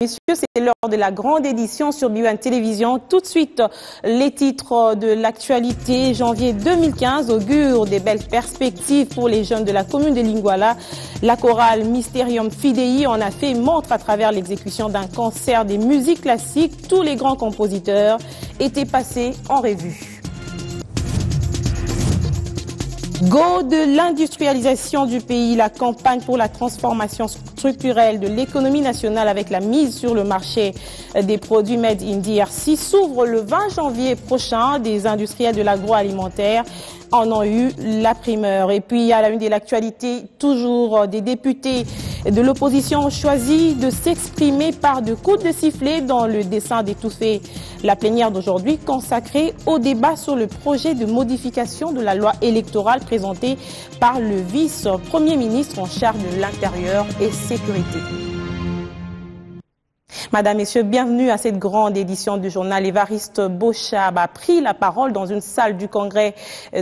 Messieurs, c'est l'heure de la grande édition sur BON Télévision. Tout de suite, les titres de l'actualité. Janvier 2015 augure des belles perspectives pour les jeunes de la commune de Linguala. La chorale Mysterium Fidei en a fait montre à travers l'exécution d'un concert des musiques classiques. Tous les grands compositeurs étaient passés en revue. Go de l'industrialisation du pays, la campagne pour la transformation structurelle de l'économie nationale avec la mise sur le marché des produits Made in DRC s'ouvre le 20 janvier prochain. Des industriels de l'agroalimentaire en ont eu la primeur. Et puis à la une de l'actualité, toujours des députés de l'opposition ont choisi de s'exprimer par de coups de sifflet dans le dessein d'étouffer la plénière d'aujourd'hui consacrée au débat sur le projet de modification de la loi électorale présenté par le vice-premier ministre en charge de l'Intérieur et Sécurité. Madame, Messieurs, bienvenue à cette grande édition du journal. Évariste Bochab a pris la parole dans une salle du Congrès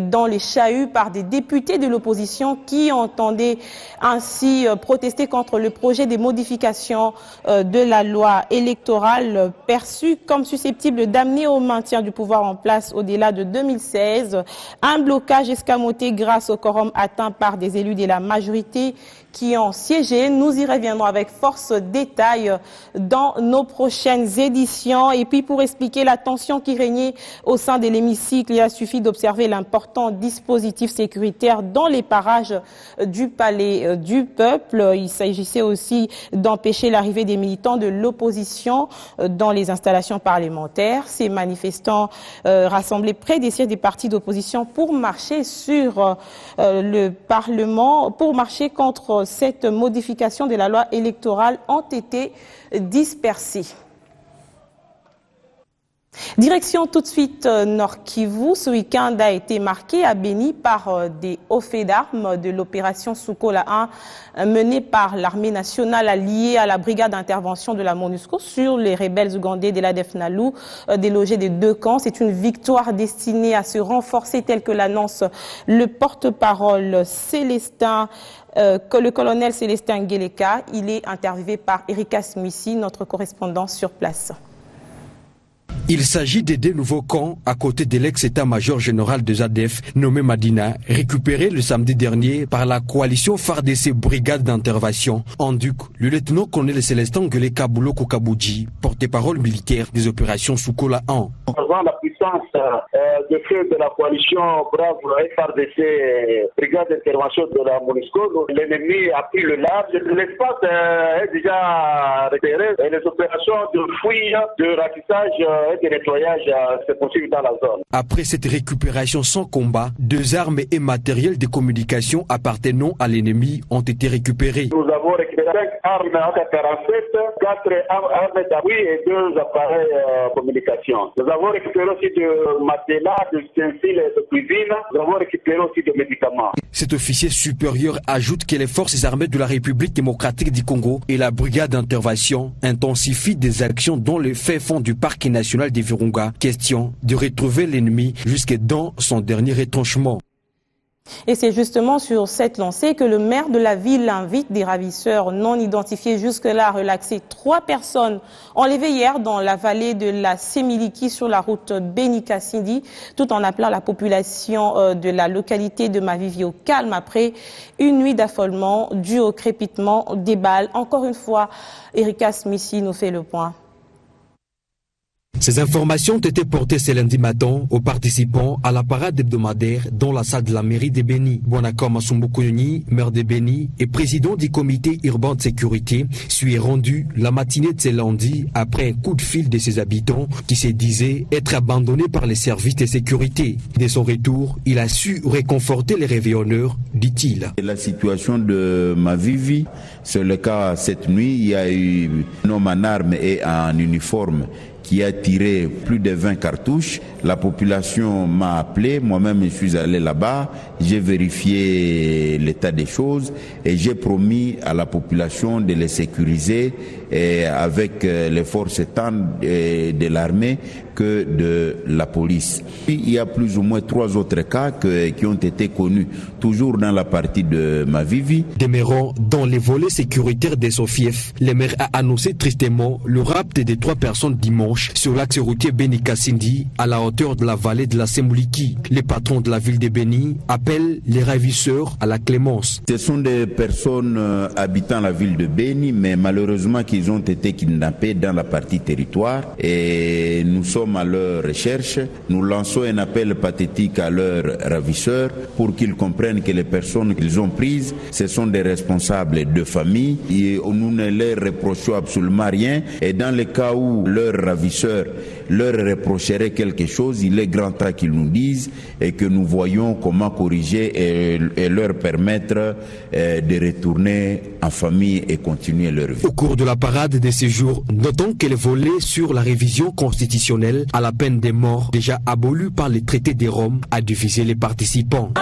dans les chahuts par des députés de l'opposition qui entendaient ainsi protester contre le projet de modification de la loi électorale perçu comme susceptible d'amener au maintien du pouvoir en place au-delà de 2016. Un blocage escamoté grâce au quorum atteint par des élus de la majorité qui ont siégé. Nous y reviendrons avec force détail dans nos prochaines éditions. Et puis pour expliquer la tension qui régnait au sein de l'hémicycle, il a suffi d'observer l'important dispositif sécuritaire dans les parages du Palais du Peuple. Il s'agissait aussi d'empêcher l'arrivée des militants de l'opposition dans les installations parlementaires. Ces manifestants rassemblés près des sièges des partis d'opposition pour marcher sur le Parlement, pour marcher contre cette modification de la loi électorale ont été dispersés. Direction tout de suite Nord Kivu. Ce week-end a été marqué à Béni par des hauts faits d'armes de l'opération Soukola 1 menée par l'armée nationale alliée à la brigade d'intervention de la MONUSCO sur les rebelles ougandais de l'ADF Nalu délogés des deux camps. C'est une victoire destinée à se renforcer tel que l'annonce le porte-parole Célestin le colonel Célestin Ngeleka. Il est interviewé par Erika Smissi, notre correspondant sur place. Il s'agit des deux nouveaux camps à côté de l'ex-état-major général de ZADF nommé Madina, récupéré le samedi dernier par la coalition FARDC brigade d'intervention. En Duc, le lieutenant-colonel Célestin Ngeleka Bouloko Kabouji, porte-parole militaire des opérations Soukola 1. Avant la puissance de feu de la coalition Brave FARDC brigade d'intervention de la MONUSCO, l'ennemi a pris le large. L'espace est déjà repéré et les opérations de fouille, de ratissage et de nettoyage se poursuivent dans la zone. Après cette récupération sans combat, 2 armes et matériel de communication appartenant à l'ennemi ont été récupérés. Nous avons récupéré 5 armes AK-47, 4 armes d'appui et 2 appareils de communication. Nous avons récupéré aussi de matelas, de ustensiles de cuisine. Nous avons récupéré aussi de médicaments. Cet officier supérieur ajoute que les forces armées de la République démocratique du Congo et la brigade d'intervention intensifient des actions dans le fait fond du parc national des Virunga. Question de retrouver l'ennemi jusque dans son dernier retranchement. Et c'est justement sur cette lancée que le maire de la ville invite des ravisseurs non identifiés jusque-là à relaxer. 3 personnes enlevées hier dans la vallée de la Sémiliki sur la route Béni-Kassindi, tout en appelant la population de la localité de Mavivi au calme après une nuit d'affolement due au crépitement des balles. Encore une fois, Erika Smissi nous fait le point. Ces informations ont été portées ce lundi matin aux participants à la parade hebdomadaire dans la salle de la mairie de Béni. Bonacor Masumbukouni, maire de Béni et président du comité urbain de sécurité, s'y est rendu la matinée de ce lundi après un coup de fil de ses habitants qui se disaient être abandonnés par les services de sécurité. De son retour, il a su réconforter les réveillonneurs, dit-il. La situation de Mavivi, c'est le cas cette nuit, il y a eu un homme en armes et en uniforme qui a tiré plus de 20 cartouches. La population m'a appelé, moi-même je suis allé là-bas, j'ai vérifié l'état des choses et j'ai promis à la population de les sécuriser et avec les forces de l'armée que de la police. Il y a plus ou moins 3 autres cas qui ont été connus, toujours dans la partie de Mavivi. Demeurant dans les volets sécuritaires des Sofief, le maire a annoncé tristement le rapt des 3 personnes dimanche sur l'axe routier Beni-Kassindi à la hauteur de la vallée de la Sembouliki. Les patrons de la ville de Beni appellent les ravisseurs à la clémence. Ce sont des personnes habitant la ville de Beni, mais malheureusement qu'ils ont été kidnappés dans la partie territoire et nous sommes à leur recherche. Nous lançons un appel pathétique à leurs ravisseurs pour qu'ils comprennent que les personnes qu'ils ont prises, ce sont des responsables de famille et nous ne leur reprochons absolument rien. Et dans le cas où leurs ravisseurs leur reprocheraient quelque chose, il est grand temps qu'ils nous disent et que nous voyons comment corriger et leur permettre de retourner en famille et continuer leur vie. Au cours de la parade de ces jours, notons que le volet sur la révision constitutionnelle à la peine de mort, déjà abolu par les traités de Rome, a divisé les participants.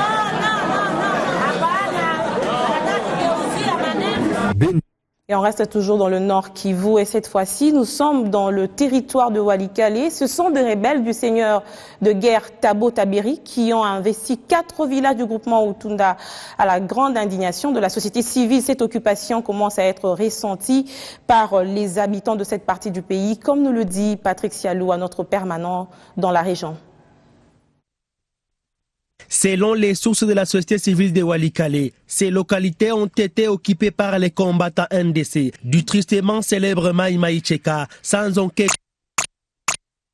Et on reste toujours dans le nord Kivu et cette fois-ci, nous sommes dans le territoire de Walikale. Ce sont des rebelles du seigneur de guerre Tabo Tabiri qui ont investi 4 villages du groupement Utunda à la grande indignation de la société civile. Cette occupation commence à être ressentie par les habitants de cette partie du pays, comme nous le dit Patrick Sialou, à notre permanent dans la région. Selon les sources de la société civile de Walikale, ces localités ont été occupées par les combattants NDC du tristement célèbre Mai Mai Cheka, sans aucun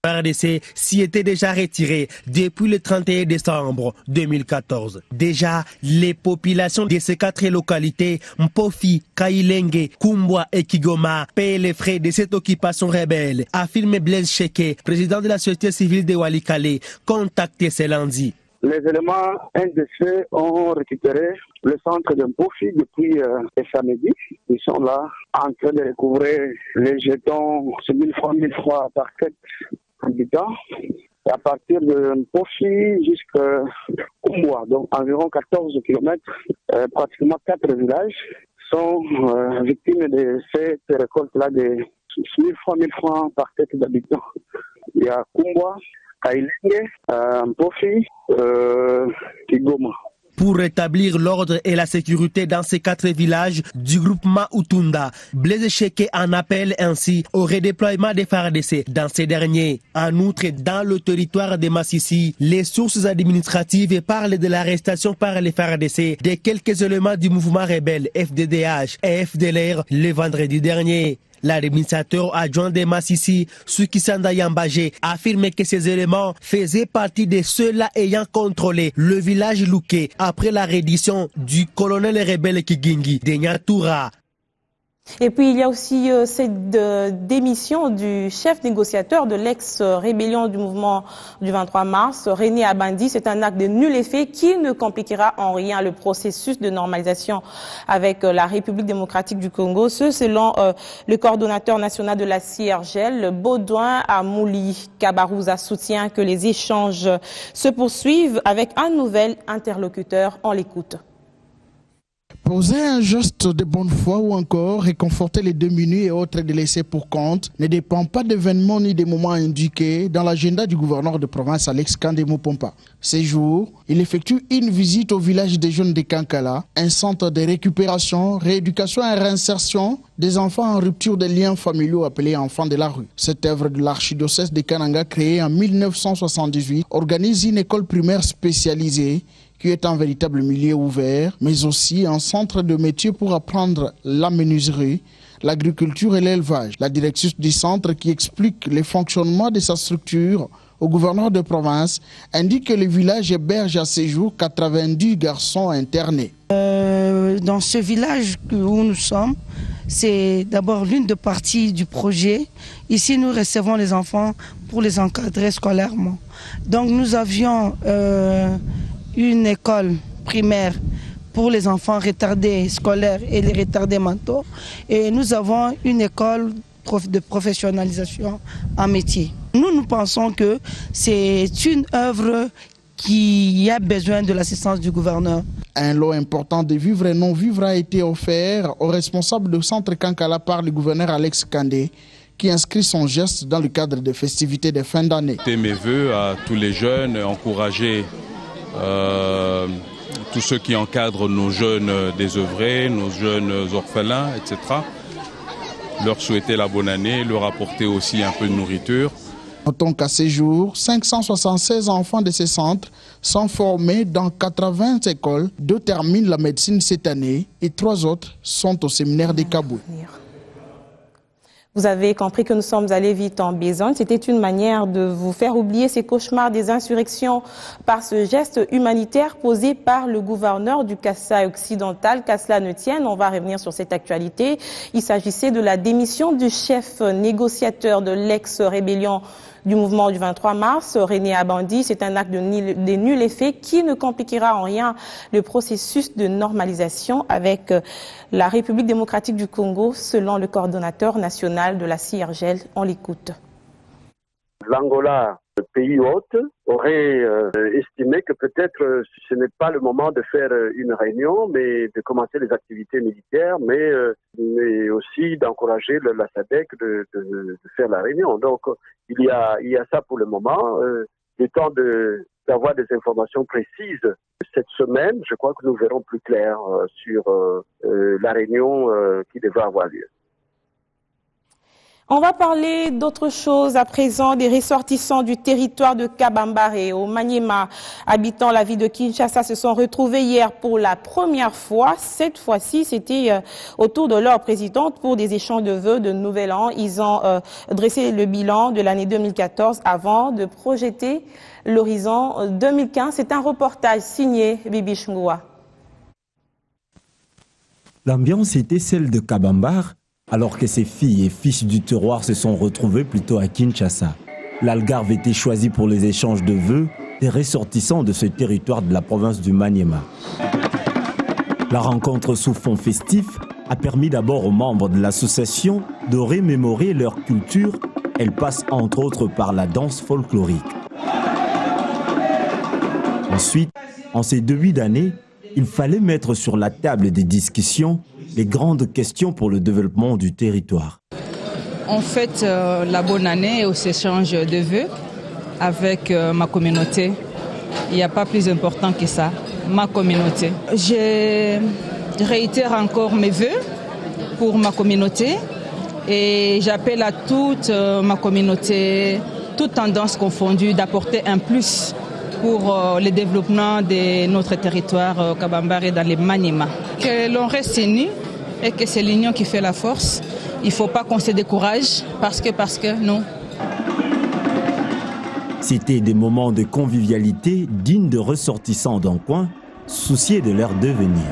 RDC s'y était déjà retiré depuis le 31 décembre 2014. Déjà, les populations de ces 4 localités, Mpofi, Kailenge, Kumbwa et Kigoma, paient les frais de cette occupation rebelle, affirme Blaise Cheke, président de la société civile de Walikale, contacté ce lundi. Les éléments NDC ont récupéré le centre de Mpofi depuis samedi. Ils sont là en train de recouvrer les jetons, c'est 1000 francs par tête habitant. Et à partir de Mpofi jusqu'à Kumbwa, donc environ 14 km, pratiquement 4 villages sont victimes de cette récolte-là de 1000 francs par tête d'habitants. Il y a Kumbwa, Kailenge, Mpofi, Kigoma. Pour rétablir l'ordre et la sécurité dans ces 4 villages du groupement Utunda, Blaise Cheke en appelle ainsi au redéploiement des FARDC dans ces derniers. En outre, dans le territoire de Massissi, les sources administratives parlent de l'arrestation par les FARDC de quelques éléments du mouvement rebelle FDDH et FDLR le vendredi dernier. L'administrateur adjoint de Massissi, Sukisanda Yambagé, affirme que ces éléments faisaient partie de ceux-là ayant contrôlé le village Louké après la reddition du colonel rebelle Kigingi de Nyatura. Et puis il y a aussi cette démission du chef négociateur de l'ex-rébellion du mouvement du 23 mars, René Abandi. C'est un acte de nul effet qui ne compliquera en rien le processus de normalisation avec la République démocratique du Congo. Ce selon le coordonnateur national de la CIRGL, Baudouin Amouli Kabarouza, soutient que les échanges se poursuivent avec un nouvel interlocuteur. On l'écoute. Poser un geste de bonne foi ou encore réconforter les démunis et autres délaissés pour compte ne dépend pas d'événements ni des moments indiqués dans l'agenda du gouverneur de province Alex Kandé Mopompa. Ces jours, il effectue une visite au village des jeunes de Kankala, un centre de récupération, rééducation et réinsertion des enfants en rupture des liens familiaux appelés enfants de la rue. Cette œuvre de l'archidiocèse de Kananga, créée en 1978, organise une école primaire spécialisée qui est un véritable milieu ouvert, mais aussi un centre de métier pour apprendre la menuiserie, l'agriculture et l'élevage. La directrice du centre, qui explique le fonctionnement de sa structure au gouverneur de province, indique que le village héberge à ce jour 90 garçons internés. Dans ce village où nous sommes, c'est d'abord l'une des parties du projet. Ici, nous recevons les enfants pour les encadrer scolairement. Donc nous avions une école primaire pour les enfants retardés scolaires et les retardés mentaux. Et nous avons une école de professionnalisation en métier. Nous pensons que c'est une œuvre qui a besoin de l'assistance du gouverneur. Un lot important de vivres et non-vivres a été offert aux responsables du centre Kankala par le gouverneur Alex Kandé, qui inscrit son geste dans le cadre des festivités de fin d'année. Mes vœux à tous les jeunes, encourager tous ceux qui encadrent nos jeunes désœuvrés, nos jeunes orphelins, etc. Leur souhaiter la bonne année, leur apporter aussi un peu de nourriture. Notons qu'à ces jours, 576 enfants de ces centres sont formés dans 80 écoles. 2 terminent la médecine cette année et 3 autres sont au séminaire de Kaboul. Vous avez compris que nous sommes allés vite en besogne. C'était une manière de vous faire oublier ces cauchemars des insurrections par ce geste humanitaire posé par le gouverneur du Kasaï occidental. Qu'à cela ne tienne, on va revenir sur cette actualité. Il s'agissait de la démission du chef négociateur de l'ex-rébellion du mouvement du 23 mars, René Abandi. C'est un acte de nul effet qui ne compliquera en rien le processus de normalisation avec la République démocratique du Congo, selon le coordonnateur national de la CIRGL. On l'écoute. L'Angola, le pays hôte, aurait estimé que peut-être ce n'est pas le moment de faire une réunion, mais de commencer les activités militaires, mais aussi d'encourager la SADC de faire la réunion. Donc il y a ça pour le moment. Le temps d'avoir des informations précises cette semaine, je crois que nous verrons plus clair sur la réunion qui devra avoir lieu. On va parler d'autre chose à présent, des ressortissants du territoire de Kabambare au Maniema, habitant la ville de Kinshasa, se sont retrouvés hier pour la première fois. Cette fois-ci, c'était autour de leur présidente pour des échanges de vœux de Nouvel An. Ils ont dressé le bilan de l'année 2014 avant de projeter l'horizon 2015. C'est un reportage signé Bibi Chungoua. L'ambiance était celle de Kabambare, alors que ses filles et fils du terroir se sont retrouvés plutôt à Kinshasa. L'Algarve était choisi pour les échanges de vœux des ressortissants de ce territoire de la province du Maniema. La rencontre sous fond festif a permis d'abord aux membres de l'association de remémorer leur culture. Elle passe entre autres par la danse folklorique. Ensuite, en ces débuts d'année, il fallait mettre sur la table des discussions les grandes questions pour le développement du territoire. On fête la bonne année aux échanges de vœux avec ma communauté. Il n'y a pas plus important que ça, ma communauté. Je réitère encore mes vœux pour ma communauté et j'appelle à toute ma communauté, toutes tendances confondues, d'apporter un plus pour le développement de notre territoire Kabambare dans les Maniema. Que l'on reste unis et que c'est l'union qui fait la force. Il ne faut pas qu'on se décourage parce que non. C'était des moments de convivialité dignes de ressortissants d'un coin, souciés de leur devenir.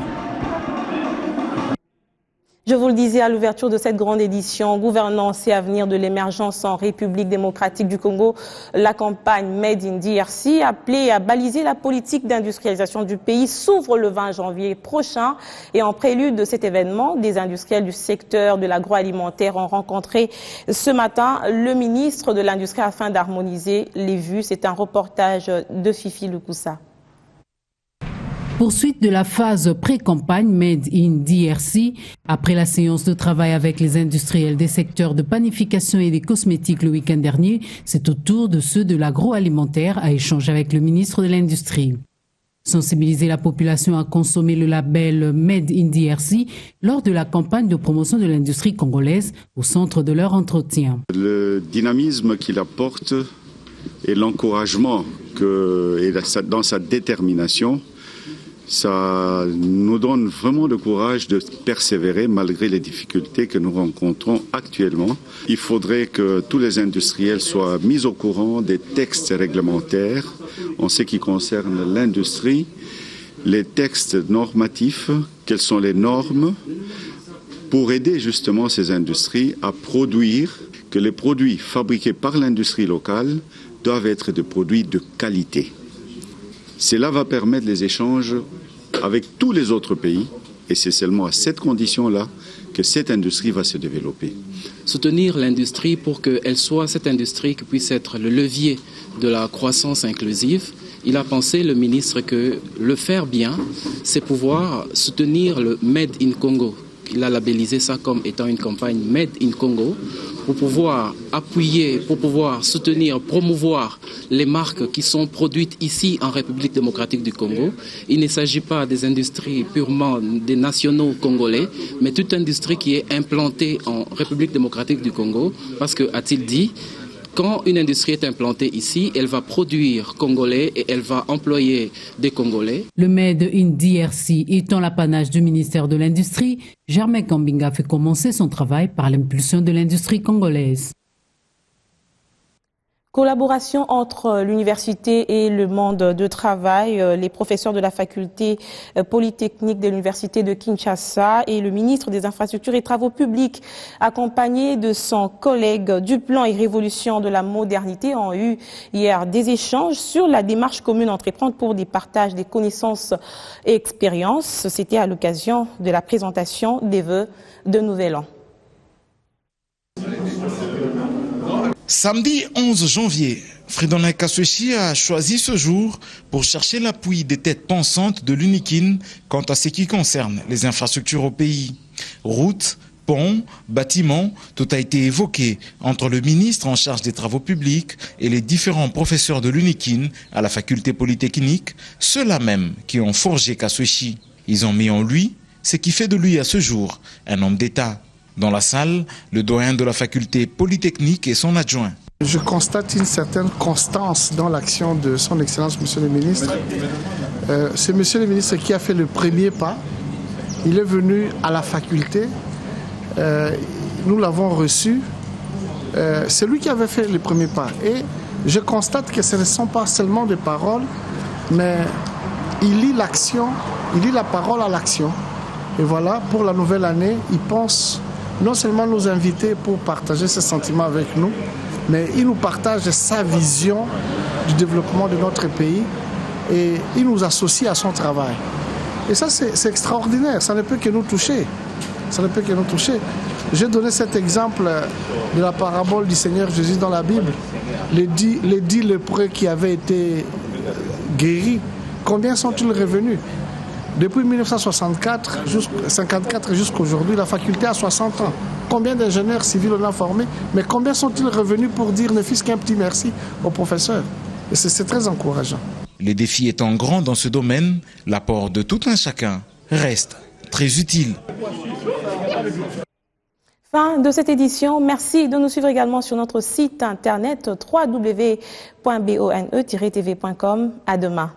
Je vous le disais à l'ouverture de cette grande édition, gouvernance et avenir de l'émergence en République démocratique du Congo, la campagne Made in DRC, appelée à baliser la politique d'industrialisation du pays, s'ouvre le 20 janvier prochain. Et en prélude de cet événement, des industriels du secteur de l'agroalimentaire ont rencontré ce matin le ministre de l'Industrie afin d'harmoniser les vues. C'est un reportage de Fifi Lukusa. Poursuite de la phase pré-campagne Made in DRC. Après la séance de travail avec les industriels des secteurs de panification et des cosmétiques le week-end dernier, c'est au tour de ceux de l'agroalimentaire à échanger avec le ministre de l'Industrie. Sensibiliser la population à consommer le label Made in DRC lors de la campagne de promotion de l'industrie congolaise au centre de leur entretien. Le dynamisme qu'il apporte et l'encouragement dans sa détermination, ça nous donne vraiment le courage de persévérer malgré les difficultés que nous rencontrons actuellement. Il faudrait que tous les industriels soient mis au courant des textes réglementaires en ce qui concerne l'industrie, les textes normatifs, quelles sont les normes pour aider justement ces industries à produire, que les produits fabriqués par l'industrie locale doivent être des produits de qualité. Cela va permettre les échanges avec tous les autres pays et c'est seulement à cette condition-là que cette industrie va se développer. Soutenir l'industrie pour qu'elle soit cette industrie qui puisse être le levier de la croissance inclusive. Il a pensé, le ministre, que le faire bien, c'est pouvoir soutenir le Made in Congo, il a labellisé ça comme étant une campagne Made in Congo pour pouvoir appuyer, pour pouvoir soutenir, promouvoir les marques qui sont produites ici en République démocratique du Congo. Il ne s'agit pas des industries purement des nationaux congolais, mais toute industrie qui est implantée en République démocratique du Congo, parce que, a-t-il dit, quand une industrie est implantée ici, elle va produire congolais et elle va employer des Congolais. Le Made in DRC étant l'apanage du ministère de l'Industrie, Germain Kambinga fait commencer son travail par l'impulsion de l'industrie congolaise. Collaboration entre l'université et le monde de travail, les professeurs de la faculté polytechnique de l'université de Kinshasa et le ministre des Infrastructures et Travaux publics, accompagné de son collègue du plan et révolution de la modernité, ont eu hier des échanges sur la démarche commune à entreprendre pour des partages des connaissances et expériences. C'était à l'occasion de la présentation des vœux de Nouvel An. Samedi 11 janvier, Fridolin Kaswechi a choisi ce jour pour chercher l'appui des têtes pensantes de l'UNIKIN quant à ce qui concerne les infrastructures au pays. Routes, ponts, bâtiments, tout a été évoqué entre le ministre en charge des travaux publics et les différents professeurs de l'UNIKIN à la faculté polytechnique, ceux-là même qui ont forgé Kaswechi. Ils ont mis en lui ce qui fait de lui à ce jour un homme d'État. Dans la salle, le doyen de la faculté polytechnique et son adjoint. Je constate une certaine constance dans l'action de son Excellence, Monsieur le Ministre. C'est Monsieur le Ministre qui a fait le premier pas. Il est venu à la faculté. Nous l'avons reçu. C'est lui qui avait fait le premier pas. Et je constate que ce ne sont pas seulement des paroles, mais il lie l'action, il lie la parole à l'action. Et voilà, pour la nouvelle année, il pense non seulement nous inviter pour partager ses sentiments avec nous, mais il nous partage sa vision du développement de notre pays et il nous associe à son travail. Et ça, c'est extraordinaire, ça ne peut que nous toucher. Ça ne peut que nous toucher. J'ai donné cet exemple de la parabole du Seigneur Jésus dans la Bible. Les 10 lépreux qui avaient été guéris, combien sont-ils revenus ? Depuis 1954 jusqu'à aujourd'hui, la faculté a 60 ans. Combien d'ingénieurs civils on a formés, mais combien sont-ils revenus pour dire ne fût-ce qu'un petit merci aux professeurs? Et c'est très encourageant. Les défis étant grands dans ce domaine, l'apport de tout un chacun reste très utile. Fin de cette édition. Merci de nous suivre également sur notre site internet www.bone-tv.com. À demain.